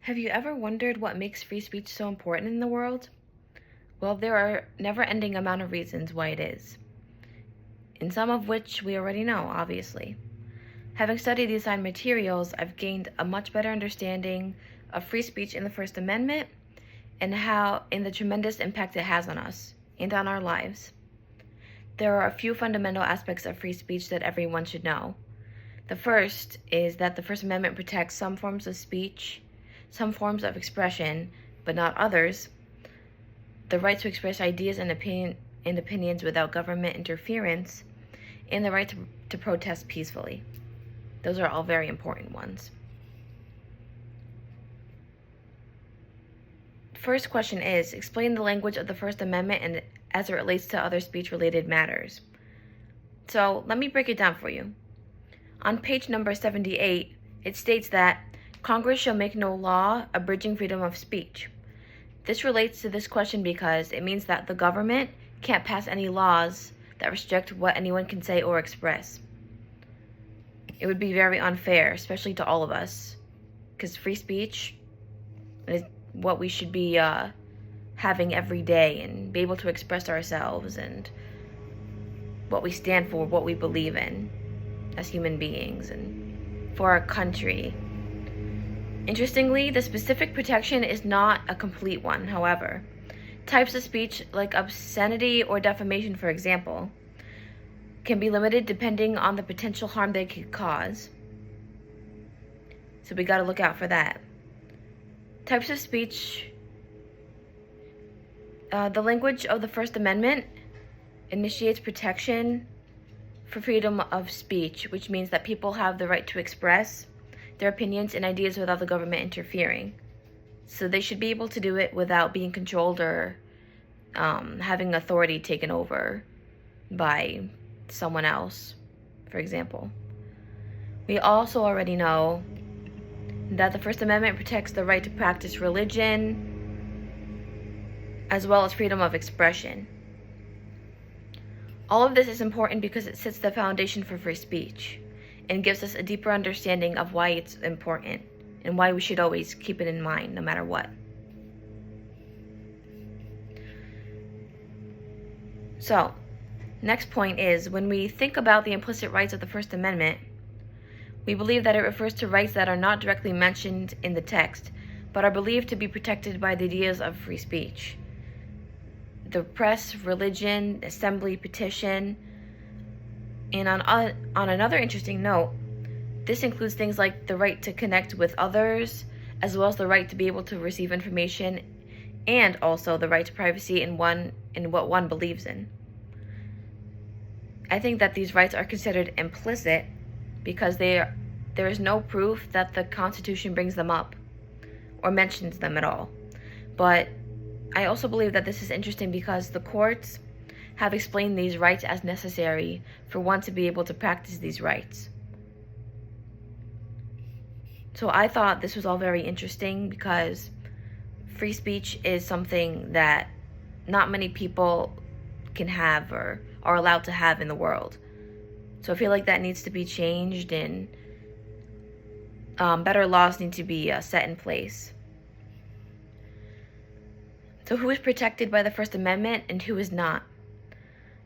Have you ever wondered what makes free speech so important in the world? Well, there are never-ending amount of reasons why it is, and some of which we already know, obviously. Having studied these assigned materials, I've gained a much better understanding of free speech in the First Amendment and the tremendous impact it has on us and on our lives. There are a few fundamental aspects of free speech that everyone should know. The first is that the First Amendment protects some forms of speech, some forms of expression, but not others. The right to express ideas and opinions without government interference, and the right to protest peacefully. Those are all very important ones. First question is, explain the language of the First Amendment and as it relates to other speech-related matters. So let me break it down for you. On page number 78, it states that Congress shall make no law abridging freedom of speech. This relates to this question because it means that the government can't pass any laws that restrict what anyone can say or express. It would be very unfair, especially to all of us, because free speech is what we should be having every day and be able to express ourselves and what we stand for, what we believe in as human beings and for our country. Interestingly, the specific protection is not a complete one, however. Types of speech like obscenity or defamation, for example, can be limited depending on the potential harm they could cause. So we gotta look out for that. Types of speech, the language of the First Amendment initiates protection for freedom of speech, which means that people have the right to express their opinions and ideas without the government interfering. So they should be able to do it without being controlled or having authority taken over by someone else, for example. We also already know that the First Amendment protects the right to practice religion as well as freedom of expression. All of this is important because it sets the foundation for free speech and gives us a deeper understanding of why it's important and why we should always keep it in mind no matter what. So, next point is, when we think about the implicit rights of the First Amendment, we believe that it refers to rights that are not directly mentioned in the text, but are believed to be protected by the ideas of free speech. The press, religion, assembly, petition. And on another interesting note, this includes things like the right to connect with others, as well as the right to be able to receive information, and also the right to privacy in what one believes in. I think that these rights are considered implicit because there is no proof that the Constitution brings them up or mentions them at all. But I also believe that this is interesting because the courts have explained these rights as necessary for one to be able to practice these rights. So I thought this was all very interesting because free speech is something that not many people can have or are allowed to have in the world. So I feel like that needs to be changed and better laws need to be set in place. So who is protected by the First Amendment and who is not?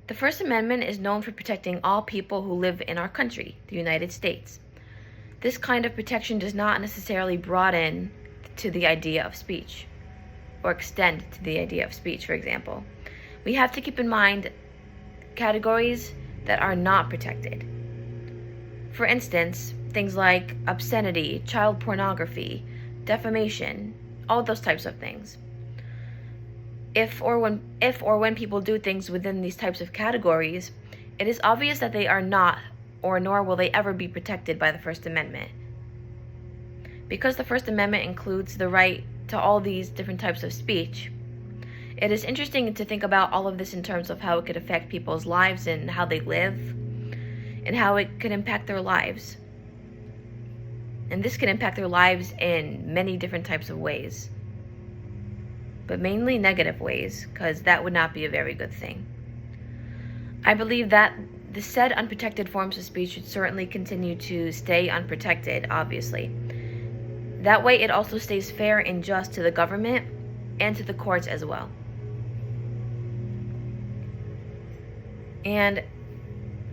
The First Amendment is known for protecting all people who live in our country, the United States. This kind of protection does not necessarily broaden to the idea of speech, or extend to the idea of speech, for example. We have to keep in mind categories that are not protected. For instance, things like obscenity, child pornography, defamation, all those types of things. If or when people do things within these types of categories, it is obvious that they are not, or nor will they ever be protected by the First Amendment. Because the First Amendment includes the right to all these different types of speech, it is interesting to think about all of this in terms of how it could affect people's lives and how they live, and how it could impact their lives. And this can impact their lives in many different types of ways, but mainly negative ways, because that would not be a very good thing. I believe that the said unprotected forms of speech should certainly continue to stay unprotected, obviously. That way, it also stays fair and just to the government and to the courts as well. And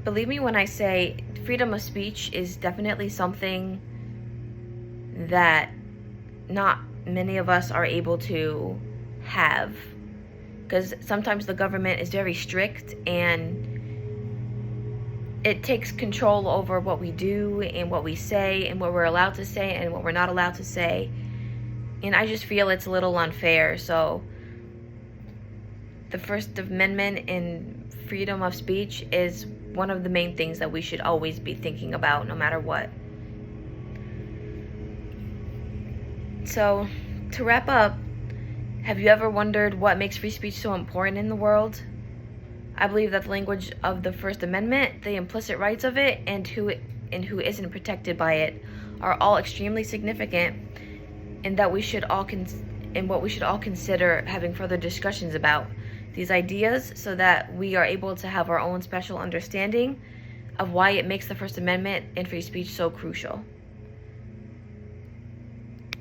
believe me when I say freedom of speech is definitely something that not many of us are able to have, because sometimes the government is very strict and it takes control over what we do and what we say and what we're allowed to say and what we're not allowed to say. And I just feel it's a little unfair. So the First Amendment and freedom of speech is one of the main things that we should always be thinking about, no matter what. So to wrap up, have you ever wondered what makes free speech so important in the world? I believe that the language of the First Amendment, the implicit rights of it, and who isn't protected by it are all extremely significant, and that we should all consider having further discussions about these ideas so that we are able to have our own special understanding of why it makes the First Amendment and free speech so crucial.